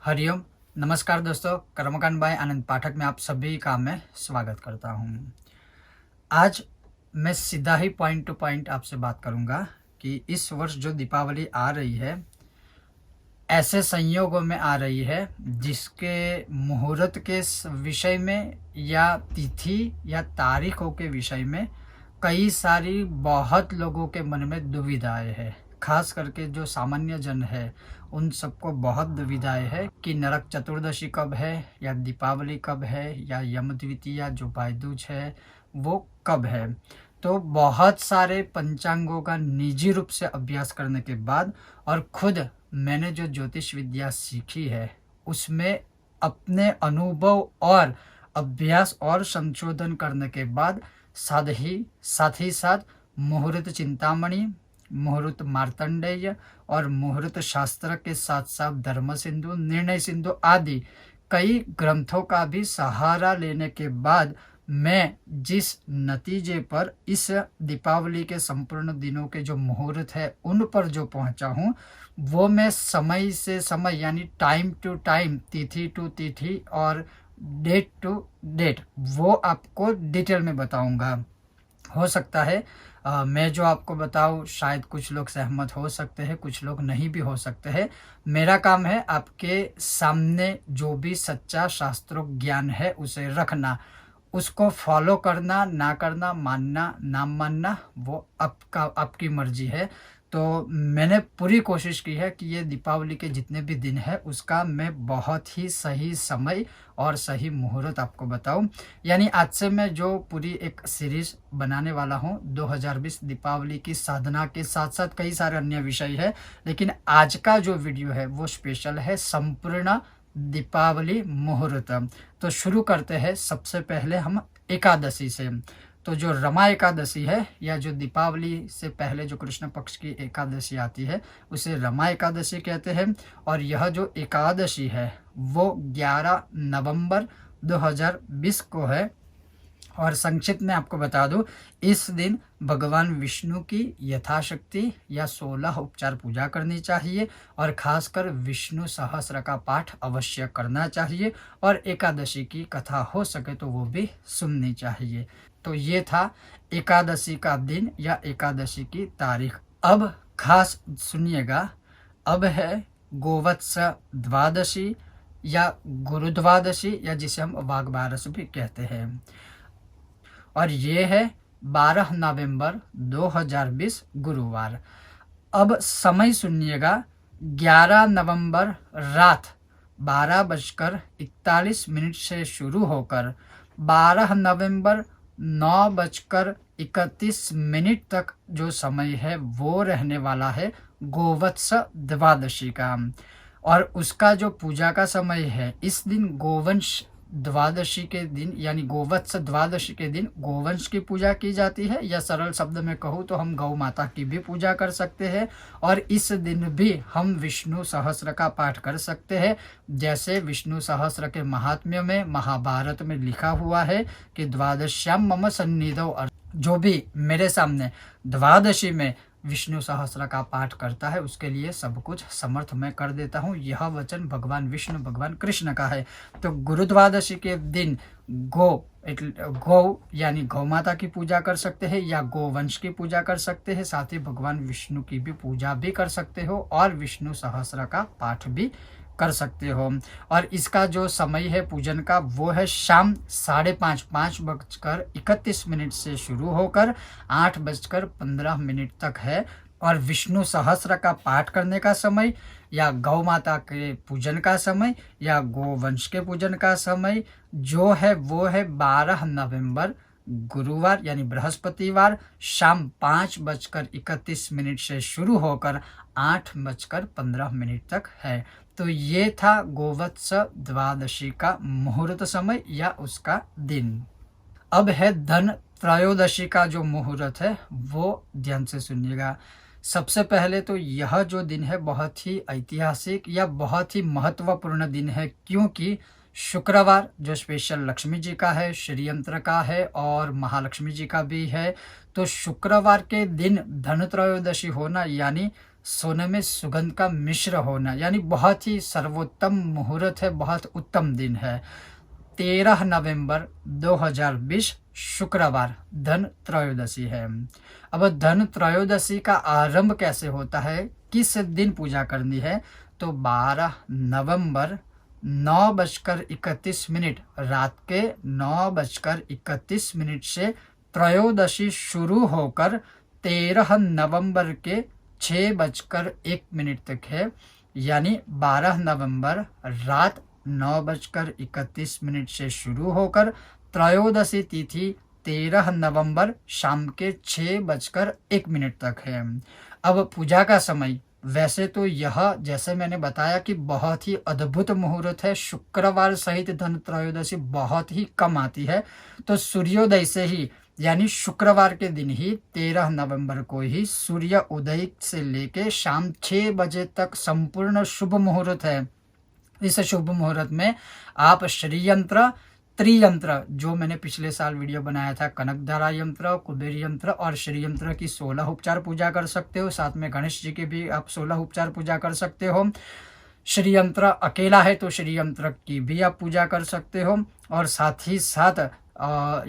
हरिओम। नमस्कार दोस्तों, कर्मकांड बाय आनंद पाठक में आप सभी का मैं स्वागत करता हूँ। आज मैं सीधा ही पॉइंट टू पॉइंट आपसे बात करूँगा कि इस वर्ष जो दीपावली आ रही है ऐसे संयोगों में आ रही है जिसके मुहूर्त के विषय में या तिथि या तारीखों के विषय में कई सारी बहुत लोगों के मन में दुविधाएं है। खास करके जो सामान्य जन है उन सबको बहुत दुविधाएं है कि नरक चतुर्दशी कब है, या दीपावली कब है, या यम द्वितीया जो भाई दूज है वो कब है। तो बहुत सारे पंचांगों का निजी रूप से अभ्यास करने के बाद और खुद मैंने जो ज्योतिष विद्या सीखी है उसमें अपने अनुभव और अभ्यास और संशोधन करने के बाद साथ ही साथ मुहूर्त चिंतामणि, मुहूर्त मार्तंडेय और मुहूर्त शास्त्र के साथ साथ धर्म सिंधु, निर्णय सिंधु आदि कई ग्रंथों का भी सहारा लेने के बाद मैं जिस नतीजे पर इस दीपावली के संपूर्ण दिनों के जो मुहूर्त है उन पर जो पहुंचा हूं वो मैं समय से समय यानी टाइम टू टाइम, तिथि टू तिथि और डेट टू डेट वो आपको डिटेल में बताऊंगा। हो सकता है मैं जो आपको बताऊं शायद कुछ लोग सहमत हो सकते हैं, कुछ लोग नहीं भी हो सकते हैं। मेरा काम है आपके सामने जो भी सच्चा शास्त्रों ज्ञान है उसे रखना, उसको फॉलो करना ना करना, मानना ना मानना वो आपकी मर्जी है। तो मैंने पूरी कोशिश की है कि ये दीपावली के जितने भी दिन है उसका मैं बहुत ही सही समय और सही मुहूर्त आपको बताऊं। यानी आज से मैं जो पूरी एक सीरीज बनाने वाला हूं 2020 दीपावली की साधना के साथ साथ कई सारे अन्य विषय है, लेकिन आज का जो वीडियो है वो स्पेशल है संपूर्ण दीपावली मुहूर्त। तो शुरू करते हैं सबसे पहले हम एकादशी से। तो जो रमा एकादशी है या जो दीपावली से पहले जो कृष्ण पक्ष की एकादशी आती है उसे रमा एकादशी कहते हैं। और यह जो एकादशी है वो 11 नवंबर 2020 को है। और संक्षिप्त में आपको बता दूं, इस दिन भगवान विष्णु की यथाशक्ति या 16 उपचार पूजा करनी चाहिए और खासकर विष्णु सहस्त्र का पाठ अवश्य करना चाहिए और एकादशी की कथा हो सके तो वो भी सुननी चाहिए। तो ये था एकादशी का दिन या एकादशी की तारीख। अब खास सुनिएगा, अब है गोवत्स द्वादशी या गुरु द्वादशी या जिसे हम वाघ बारस भी कहते हैं। और ये है 12 नवंबर 2020 गुरुवार। अब समय सुनिएगा, 11 नवंबर रात 12:41 से शुरू होकर 12 नवंबर 9:31 तक जो समय है वो रहने वाला है गोवत्स द्वादशी का। और उसका जो पूजा का समय है, इस दिन गोवंश द्वादशी के दिन यानी गोवत्स द्वादशी के दिन गोवंश की पूजा की जाती है, या सरल शब्द में कहूँ तो हम गौ माता की भी पूजा कर सकते हैं। और इस दिन भी हम विष्णु सहस्त्र का पाठ कर सकते हैं। जैसे विष्णु सहस्त्र के महात्म्य में महाभारत में लिखा हुआ है कि द्वादश्याम मम सन्निधौ, जो भी मेरे सामने द्वादशी में विष्णु सहस्त्र का पाठ करता है उसके लिए सब कुछ समर्थ मैं कर देता हूँ। यह वचन भगवान विष्णु भगवान कृष्ण का है। तो गुरु द्वादशी के दिन गौ यानी गौ माता की पूजा कर सकते हैं या गोवंश की पूजा कर सकते हैं, साथ ही भगवान विष्णु की भी पूजा भी कर सकते हो और विष्णु सहस्त्र का पाठ भी कर सकते हो। और इसका जो समय है पूजन का वो है शाम 5:30 से शुरू होकर 8:15 तक है। और विष्णु सहस्त्र का पाठ करने का समय या गौ माता के पूजन का समय या गोवंश के पूजन का समय जो है वो है 12 नवंबर गुरुवार यानी बृहस्पतिवार शाम 5:31 से शुरू होकर 8:15 तक है। तो ये था गोवत्स द्वादशी का मुहूर्त समय या उसका दिन। अब है धन त्रयोदशी का जो मुहूर्त है वो ध्यान से सुनिएगा। सबसे पहले तो यह जो दिन है बहुत ही ऐतिहासिक या बहुत ही महत्वपूर्ण दिन है, क्योंकि शुक्रवार जो स्पेशल लक्ष्मी जी का है, श्री यंत्र का है और महालक्ष्मी जी का भी है। तो शुक्रवार के दिन धन त्रयोदशी होना यानी सोने में सुगंध का मिश्र होना, यानी बहुत ही सर्वोत्तम मुहूर्त है, बहुत उत्तम दिन है। 13 नवंबर 2020 शुक्रवार धन त्रयोदशी है। अब धन त्रयोदशी का आरंभ कैसे होता है, किस दिन पूजा करनी है, तो 12 नवंबर 9:31 रात के 9:31 से त्रयोदशी शुरू होकर 13 नवंबर के 6:01 तक है। यानी 12 नवंबर रात 9:31 से शुरू होकर त्रयोदशी तिथि 13 नवंबर शाम के 6:01 तक है। अब पूजा का समय, वैसे तो यह जैसे मैंने बताया कि बहुत ही अद्भुत मुहूर्त है, शुक्रवार सहित धन त्रयोदशी बहुत ही कम आती है, तो सूर्योदय से ही यानी शुक्रवार के दिन ही 13 नवंबर को ही सूर्य उदय से लेके शाम 6 बजे तक संपूर्ण शुभ मुहूर्त है। इस शुभ मुहूर्त में आप श्री यंत्र, त्रियंत्र, जो मैंने पिछले साल वीडियो बनाया था, कनकधारा यंत्र, कुबेर यंत्र और श्री यंत्र की 16 उपचार पूजा कर सकते हो। साथ में गणेश जी की भी आप 16 उपचार पूजा कर सकते हो। श्री यंत्र अकेला है तो श्री यंत्र की भी आप पूजा कर सकते हो, और साथ ही साथ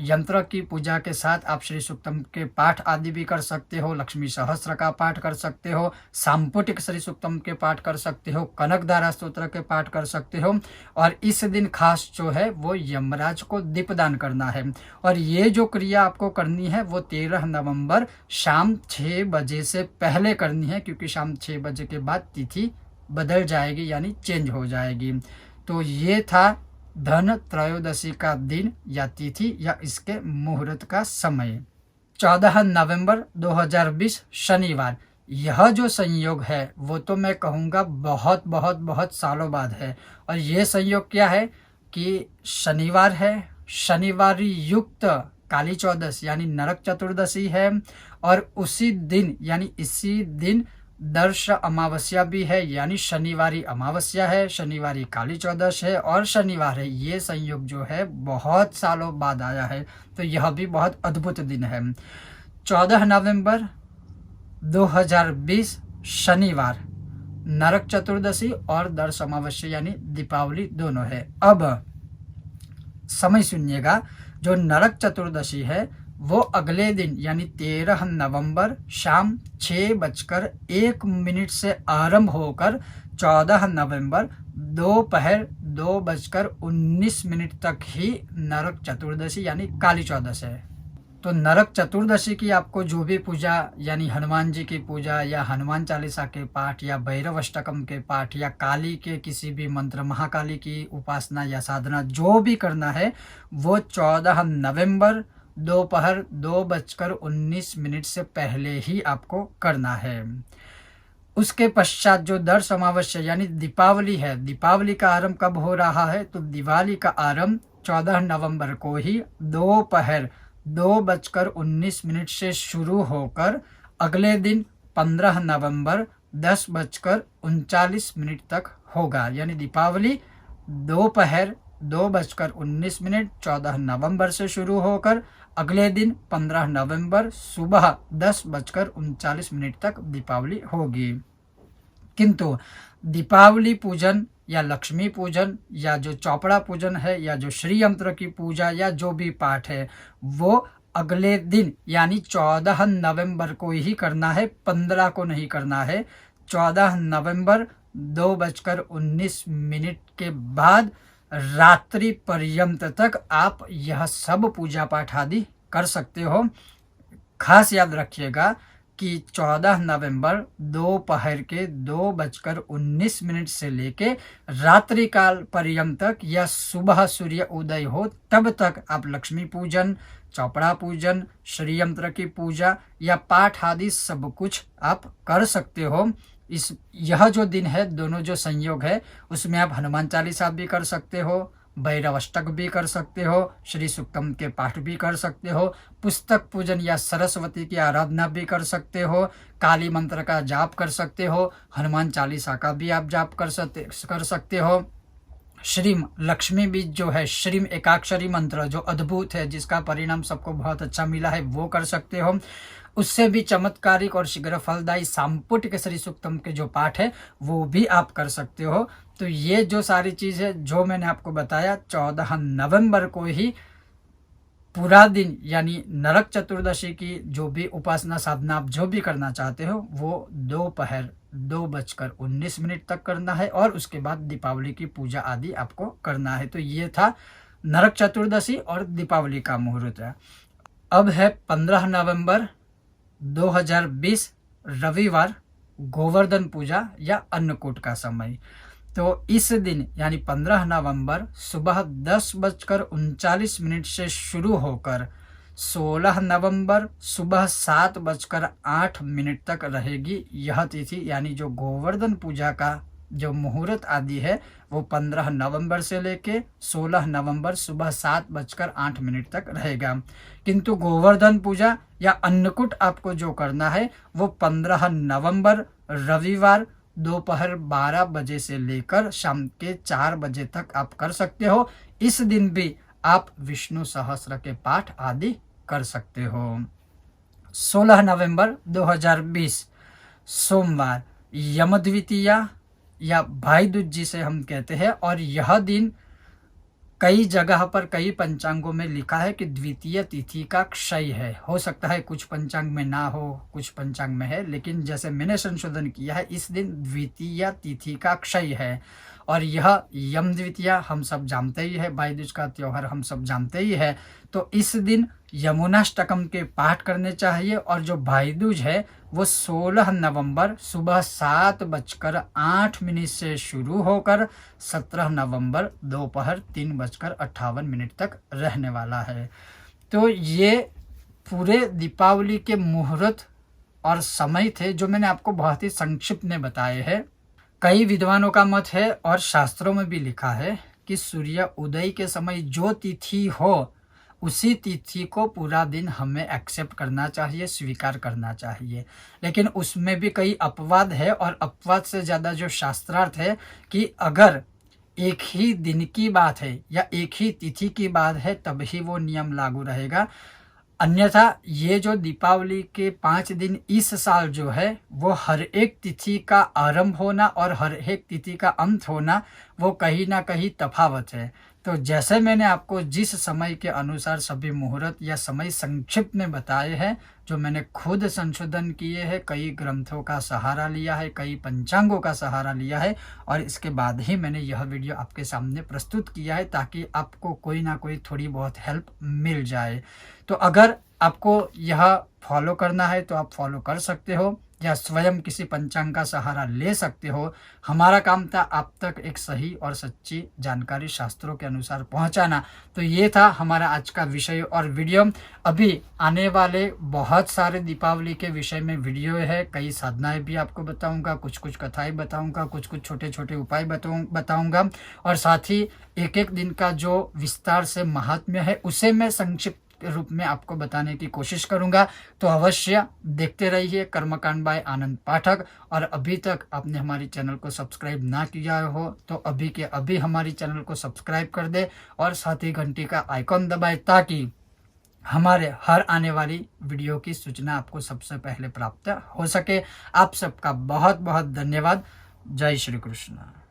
यंत्र की पूजा के साथ आप श्री सूक्तम के पाठ आदि भी कर सकते हो, लक्ष्मी सहस्त्र का पाठ कर सकते हो, सांपुटिक श्री सूक्तम के पाठ कर सकते हो, कनकधारा स्तोत्र के पाठ कर सकते हो। और इस दिन खास जो है वो यमराज को दीपदान करना है। और ये जो क्रिया आपको करनी है वो 13 नवंबर शाम 6 बजे से पहले करनी है, क्योंकि शाम 6 बजे के बाद तिथि बदल जाएगी, यानी चेंज हो जाएगी। तो ये था धन त्रयोदशी का दिन या तिथि या इसके मुहूर्त का समय। 14 नवंबर 2020 शनिवार, यह जो संयोग है वो तो मैं कहूँगा बहुत बहुत बहुत सालों बाद है। और ये संयोग क्या है कि शनिवार है, शनिवारी युक्त काली चौदस यानी नरक चतुर्दशी है, और उसी दिन यानी इसी दिन दर्श अमावस्या भी है, यानी शनिवारी अमावस्या है, शनिवारी काली चौदश है और शनिवार है। ये संयोग जो है बहुत सालों बाद आया है, तो यह भी बहुत अद्भुत दिन है। 14 नवंबर 2020 शनिवार नरक चतुर्दशी और दर्श अमावस्या यानी दीपावली दोनों है। अब समय सुनिएगा, जो नरक चतुर्दशी है वो अगले दिन यानी 13 नवंबर शाम 6:01 से आरंभ होकर 14 नवंबर दोपहर 2:19 तक ही नरक चतुर्दशी यानी काली चौदश है। तो नरक चतुर्दशी की आपको जो भी पूजा यानी हनुमान जी की पूजा या हनुमान चालीसा के पाठ या भैरव अष्टकम के पाठ या काली के किसी भी मंत्र, महाकाली की उपासना या साधना जो भी करना है वो 14 नवंबर दोपहर 2:19 से पहले ही आपको करना है। उसके पश्चात जो दर्श अमावस्या यानी दीपावली है, दीपावली का आरंभ कब हो रहा है, तो दिवाली का आरंभ 14 नवंबर को ही दोपहर 2:19 से शुरू होकर अगले दिन 15 नवंबर 10:39 तक होगा। यानी दीपावली दोपहर 2:19 14 नवंबर से शुरू होकर अगले दिन 15 नवंबर सुबह 10:39 तक दीपावली होगी। किंतु दीपावली पूजन या लक्ष्मी पूजन या जो चौपड़ा पूजन है या जो श्री यंत्र की पूजा या जो भी पाठ है वो अगले दिन यानी 14 नवंबर को ही करना है, 15 को नहीं करना है। 14 नवंबर 2:19 के बाद रात्रि पर्यंत तक आप यह सब पूजा पाठ आदि कर सकते हो। खास याद रखिएगा कि 14 नवंबर दोपहर के 2:19 से लेके रात्रि काल पर्यंत तक या सुबह सूर्य उदय हो तब तक आप लक्ष्मी पूजन, चौपड़ा पूजन, श्री यंत्र की पूजा या पाठ आदि सब कुछ आप कर सकते हो। यह जो दिन है, दोनों जो संयोग है उसमें आप हनुमान चालीसा भी कर सकते हो, भैरव अष्टक भी कर सकते हो, श्री सूक्तम के पाठ भी कर सकते हो, पुस्तक पूजन या सरस्वती की आराधना भी कर सकते हो, काली मंत्र का जाप कर सकते हो, हनुमान चालीसा का भी आप जाप कर सकते हो, श्रीम लक्ष्मी बीज जो है, श्रीम एकाक्षरी मंत्र जो अद्भुत है, जिसका परिणाम सबको बहुत अच्छा मिला है, वो कर सकते हो। उससे भी चमत्कारिक और शीघ्र फलदायी संपुट केसरी सूक्तम के जो पाठ है वो भी आप कर सकते हो। तो ये जो सारी चीज़ है जो मैंने आपको बताया, 14 नवंबर को ही पूरा दिन यानी नरक चतुर्दशी की जो भी उपासना साधना आप जो भी करना चाहते हो वो दोपहर 2:19 तक करना है, और उसके बाद दीपावली की पूजा आदि आपको करना है। तो ये था नरक चतुर्दशी और दीपावली का मुहूर्त है। अब है 15 नवंबर 2020 रविवार, गोवर्धन पूजा या अन्नकूट का समय। तो इस दिन यानी 15 नवंबर सुबह 10:39 से शुरू होकर 16 नवंबर सुबह 7:08 तक रहेगी यह तिथि। यानी जो गोवर्धन पूजा का जो मुहूर्त आदि है वो 15 नवंबर से लेके 16 नवंबर सुबह 7:08 तक रहेगा। किंतु गोवर्धन पूजा या अन्नकूट आपको जो करना है वो 15 नवंबर रविवार दोपहर 12 बजे से लेकर शाम के 4 बजे तक आप कर सकते हो। इस दिन भी आप विष्णु सहस्त्र के पाठ आदि कर सकते हो। 16 नवंबर 2020 सोमवार, यम द्वितीया या भाई दूज जिसे हम कहते हैं, और यह दिन कई जगह पर कई पंचांगों में लिखा है कि द्वितीय तिथि का क्षय है। हो सकता है कुछ पंचांग में ना हो, कुछ पंचांग में है, लेकिन जैसे मैंने संशोधन किया है इस दिन द्वितीय तिथि का क्षय है। और यह यम द्वितीया हम सब जानते ही है, भाई दूज का त्योहार हम सब जानते ही है। तो इस दिन यमुनाष्टकम के पाठ करने चाहिए। और जो भाई दूज है वो 16 नवंबर सुबह 7:08 से शुरू होकर 17 नवंबर दोपहर 3:58 तक रहने वाला है। तो ये पूरे दीपावली के मुहूर्त और समय थे जो मैंने आपको बहुत ही संक्षिप्त में बताए हैं। कई विद्वानों का मत है और शास्त्रों में भी लिखा है कि सूर्य उदय के समय जो तिथि हो उसी तिथि को पूरा दिन हमें एक्सेप्ट करना चाहिए, स्वीकार करना चाहिए। लेकिन उसमें भी कई अपवाद है, और अपवाद से ज़्यादा जो शास्त्रार्थ है कि अगर एक ही दिन की बात है या एक ही तिथि की बात है तब ही वो नियम लागू रहेगा। अन्यथा ये जो दीपावली के 5 दिन इस साल जो है वो हर एक तिथि का आरंभ होना और हर एक तिथि का अंत होना वो कहीं ना कहीं तफावत है। तो जैसे मैंने आपको जिस समय के अनुसार सभी मुहूर्त या समय संक्षिप्त में बताए हैं, जो मैंने खुद संशोधन किए हैं, कई ग्रंथों का सहारा लिया है, कई पंचांगों का सहारा लिया है, और इसके बाद ही मैंने यह वीडियो आपके सामने प्रस्तुत किया है ताकि आपको कोई ना कोई थोड़ी बहुत हेल्प मिल जाए। तो अगर आपको यह फॉलो करना है तो आप फॉलो कर सकते हो या स्वयं किसी पंचांग का सहारा ले सकते हो। हमारा काम था आप तक एक सही और सच्ची जानकारी शास्त्रों के अनुसार पहुंचाना। तो ये था हमारा आज का विषय और वीडियो। अभी आने वाले बहुत सारे दीपावली के विषय में वीडियो है, कई साधनाएं भी आपको बताऊंगा, कुछ कुछ कथाएं बताऊंगा, कुछ कुछ छोटे छोटे उपाय बताऊंगा, और साथ ही एक एक दिन का जो विस्तार से महात्म्य है उसे मैं संक्षिप्त रूप में आपको बताने की कोशिश करूंगा। तो अवश्य देखते रहिए कर्मकांड बाय आनंद पाठक। और अभी तक आपने हमारी चैनल को सब्सक्राइब ना किया हो तो अभी के अभी हमारी चैनल को सब्सक्राइब कर दे और साथ ही घंटी का आइकॉन दबाए ताकि हमारे हर आने वाली वीडियो की सूचना आपको सबसे पहले प्राप्त हो सके। आप सबका बहुत बहुत धन्यवाद। जय श्री कृष्ण।